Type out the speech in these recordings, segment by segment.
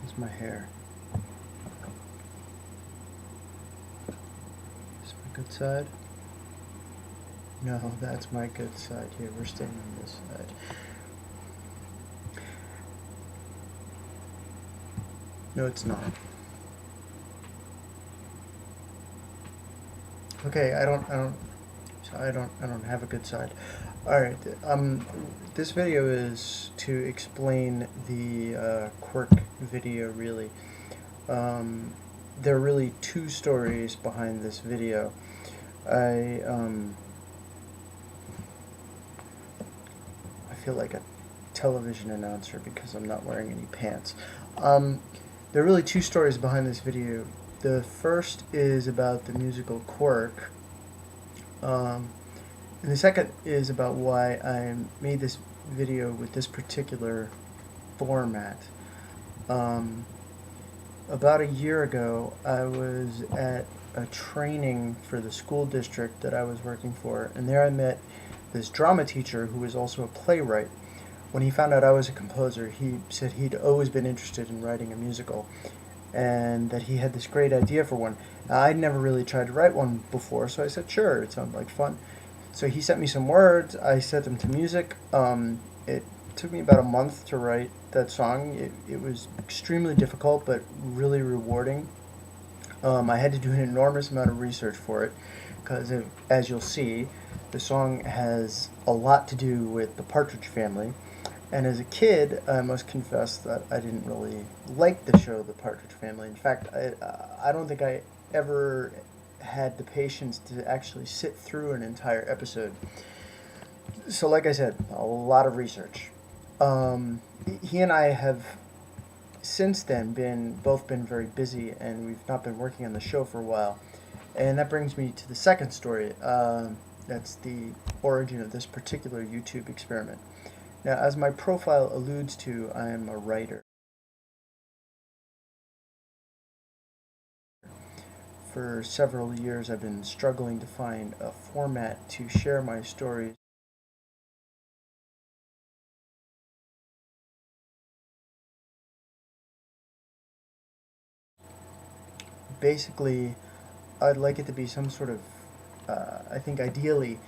It's my hair. Is my good side? No, that's my good side. Here, we're staying on this side. No, it's not. Okay, I don't have a good side. All right. This video is to explain the Quirk video. Really, um, there are really two stories behind this video. I I feel like a television announcer because I'm not wearing any pants. Um, there are really two stories behind this video. The first is about the musical Quirk, um, and the second is about why I made this video with this particular format. Um, about a year ago, I was at a training for the school district that I was working for, and there I met this drama teacher who was also a playwright. When he found out I was a composer, he said he'd always been interested in writing a musical and that he had this great idea for one. I'd never really tried to write one before, so I said, sure, it sounded like fun. So he sent me some words, I set them to music. It took me about a month to write that song. It was extremely difficult, but really rewarding. I had to do an enormous amount of research for it because, as you'll see, the song has a lot to do with the Partridge Family. And as a kid, I must confess that I didn't really like the show The Partridge Family. In fact, I don't think I ever had the patience to actually sit through an entire episode. So, like I said, a lot of research. He and I have since then been very busy, and we've not been working on the show for a while. And that brings me to the second story. That's the origin of this particular YouTube experiment. Now, as my profile alludes to, I am a writer. For several years, I've been struggling to find a format to share my stories. Basically, I'd like it to be some sort of, I think ideally,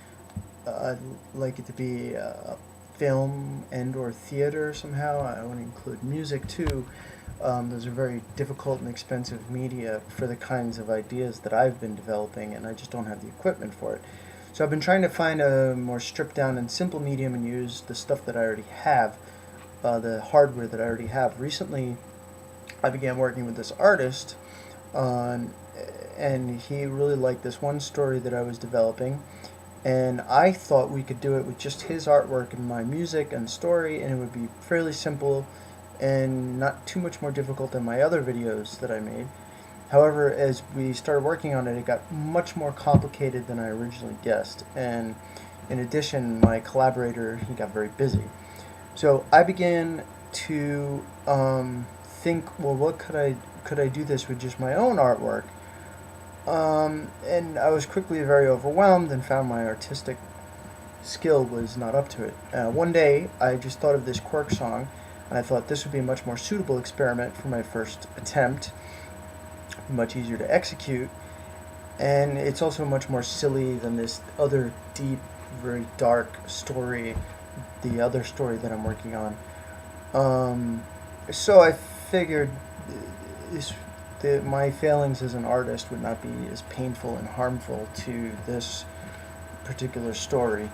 I'd like it to be a film and or theater somehow. I want to include music too. Those are very difficult and expensive media for the kinds of ideas that I've been developing, and I just don't have the equipment for it. So I've been trying to find a more stripped down and simple medium and use the stuff that I already have, the hardware that I already have. Recently, I began working with this artist on, and he really liked this one story that I was developing, and I thought we could do it with just his artwork and my music and story, and it would be fairly simple and not too much more difficult than my other videos that I made. However, as we started working on it, it got much more complicated than I originally guessed, and in addition, my collaborator, he got very busy. So I began to think, well, what could I do this with just my own artwork? And I was quickly very overwhelmed and found my artistic skill was not up to it. One day, I just thought of this Quirk song, and I thought this would be a much more suitable experiment for my first attempt, much easier to execute, and it's also much more silly than this other deep, very dark story, the other story that I'm working on. So I figured this, my failings as an artist would not be as painful and harmful to this particular story.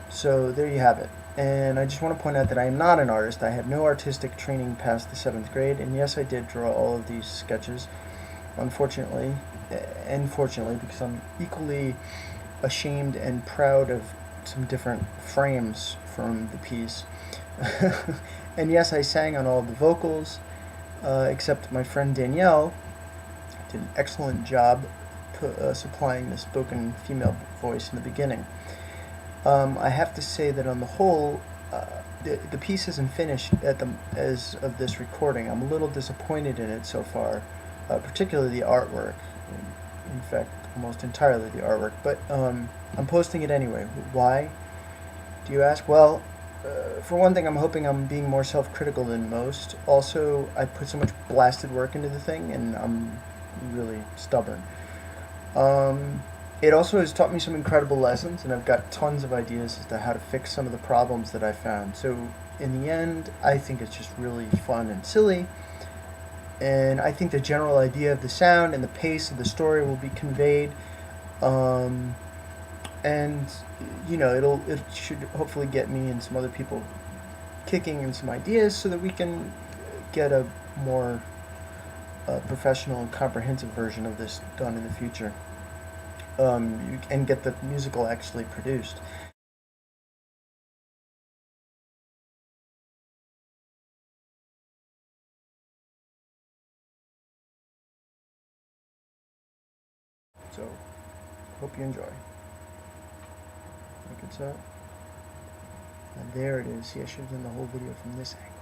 So there you have it. And I just want to point out that I am not an artist. I have no artistic training past the 7th grade. And yes, I did draw all of these sketches, unfortunately, and fortunately, because I'm equally ashamed and proud of some different frames from the piece. And yes, I sang on all of the vocals, except my friend Danielle did an excellent job supplying the spoken female voice in the beginning. I have to say that on the whole, the piece isn't finished as of this recording. I'm a little disappointed in it so far, particularly the artwork. In fact, almost entirely the artwork. But I'm posting it anyway. Why, do you ask? Well, for one thing, I'm hoping I'm being more self-critical than most. Also, I put so much blasted work into the thing, and I'm really stubborn. Um, it also has taught me some incredible lessons, and I've got tons of ideas as to how to fix some of the problems that I found. So, in the end, I think it's just really fun and silly, and I think the general idea of the sound and the pace of the story will be conveyed. Um, and it should hopefully get me and some other people kicking in some ideas so that we can get a more professional and comprehensive version of this done in the future, and get the musical actually produced. So, hope you enjoy. Look, it's up. And there it is. See, I should have done the whole video from this angle.